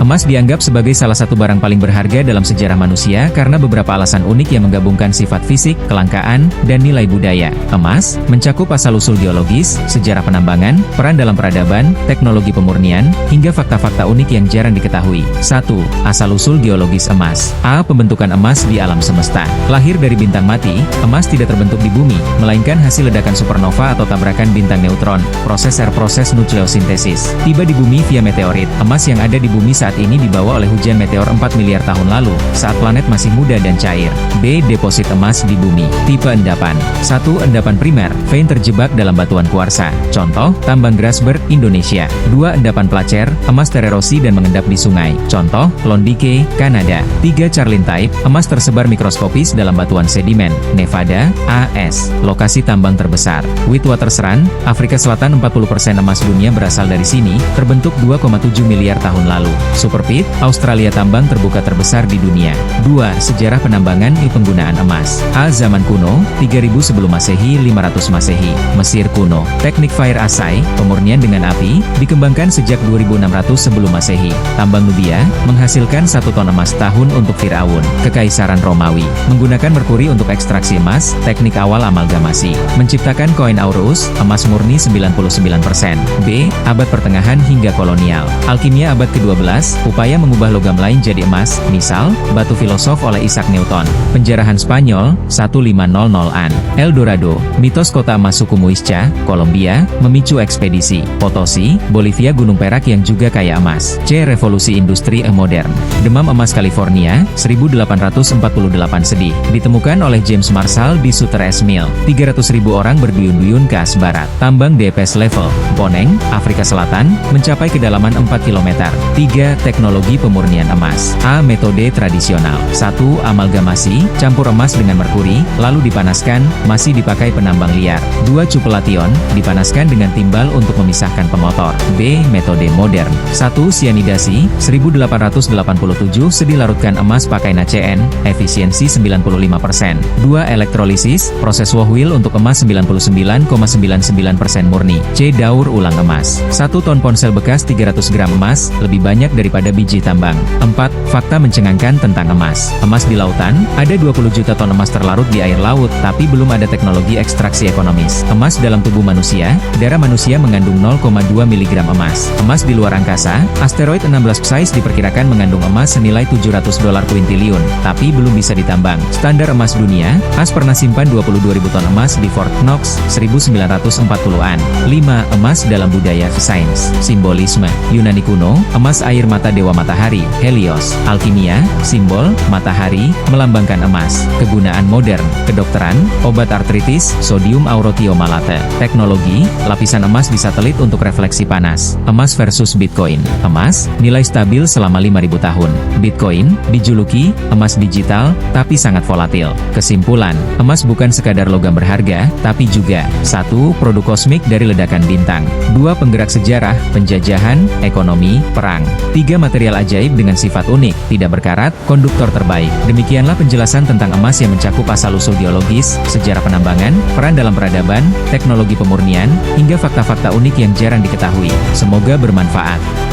Emas dianggap sebagai salah satu barang paling berharga dalam sejarah manusia karena beberapa alasan unik yang menggabungkan sifat fisik, kelangkaan, dan nilai budaya. Emas mencakup asal-usul geologis, sejarah penambangan, peran dalam peradaban, teknologi pemurnian, hingga fakta-fakta unik yang jarang diketahui. 1. Asal-usul geologis emas. A. Pembentukan emas di alam semesta. Lahir dari bintang mati, emas tidak terbentuk di bumi, melainkan hasil ledakan supernova atau tabrakan bintang neutron, proses nukleosintesis. Tiba di bumi via meteorit. Emas yang ada di bumi saat ini dibawa oleh hujan meteor 4 miliar tahun lalu, saat planet masih muda dan cair. B. Deposit emas di bumi. Tipe endapan. 1. Endapan primer, vein terjebak dalam batuan kuarsa. Contoh, tambang Grasberg, Indonesia. 2. Endapan placer, emas tererosi dan mengendap di sungai. Contoh, Klondike, Kanada. 3. Carlin type, emas tersebar mikroskopis dalam batuan sedimen. Nevada, AS. Lokasi tambang terbesar. Witwatersrand, Afrika Selatan. 40% emas dunia berasal dari sini, terbentuk 2,7 miliar tahun lalu. Superpit, Australia. Tambang terbuka terbesar di dunia. 2. Sejarah penambangan dan penggunaan emas. A. Zaman kuno, 3000 sebelum Masehi 500 Masehi. Mesir kuno. Teknik fire assay, pemurnian dengan api, dikembangkan sejak 2600 sebelum Masehi. Tambang Nubia, menghasilkan 1 ton emas tahun untuk Firaun. Kekaisaran Romawi, menggunakan merkuri untuk ekstraksi emas, teknik awal amalgamasi. Menciptakan koin aureus, emas murni 99%. B. Abad pertengahan hingga kolonial. Alkimia abad ke-12, upaya mengubah logam lain jadi emas, misal, batu filosof oleh Isaac Newton. Penjarahan Spanyol, 1500-an. El Dorado, mitos kota emas suku Muisca, Kolombia, memicu ekspedisi. Potosi, Bolivia gunung perak yang juga kaya emas. C. Revolusi industri modern. Demam emas California, 1848 sedih. Ditemukan oleh James Marshall di Sutter's Mill. 300.000 orang berduyun-duyun ke as barat. Tambang DPS level. Boneng, Afrika Selatan, mencapai kedalaman 4 km. 3. Teknologi pemurnian emas. A. Metode tradisional. 1. Amalgamasi, campur emas dengan merkuri, lalu dipanaskan, masih dipakai penambang liar. 2. Cupellation, dipanaskan dengan timbal untuk memisahkan pemotor. B. Metode modern. 1. Sianidasi, 1887 dilarutkan emas pakai NaCN, efisiensi 95%. 2. Elektrolisis, proses Wohlwill untuk emas 99,99% murni. C. Daur ulang emas. 1 ton ponsel bekas 300 gram emas, lebih banyak daripada biji tambang. 4. Fakta mencengangkan tentang emas. Emas di lautan, ada 20 juta ton emas terlarut di air laut, tapi belum ada teknologi ekstraksi ekonomis. Emas dalam tubuh manusia, darah manusia mengandung 0,2 mg emas. Emas di luar angkasa, asteroid 16 Psice diperkirakan mengandung emas senilai $700 kuintillion, tapi belum bisa ditambang. Standar emas dunia, AS pernah simpan 22.000 ton emas di Fort Knox, 1940-an. 5. Emas dalam budaya sains. Simbolisme. Yunani kuno, emas air mata dewa matahari, Helios. Alkimia, simbol, matahari, melambangkan emas. Kegunaan modern. Kedokteran, obat artritis, sodium aurotiomalate. Teknologi, lapisan emas di satelit untuk refleksi panas. Emas versus Bitcoin. Emas, nilai stabil selama 5.000 tahun. Bitcoin, dijuluki, emas digital, tapi sangat volatil. Kesimpulan, emas bukan sekadar logam berharga, tapi juga 1. Produk kosmik dari ledakan bintang. 2. Penggerak sejarah, penjajahan, ekonomi, perang. 3. Material ajaib dengan sifat unik, tidak berkarat, konduktor terbaik. Demikianlah penjelasan tentang emas yang mencakup asal-usul geologis, sejarah penambangan, peran dalam peradaban, teknologi pemurnian, hingga fakta-fakta unik yang jarang diketahui. Semoga bermanfaat.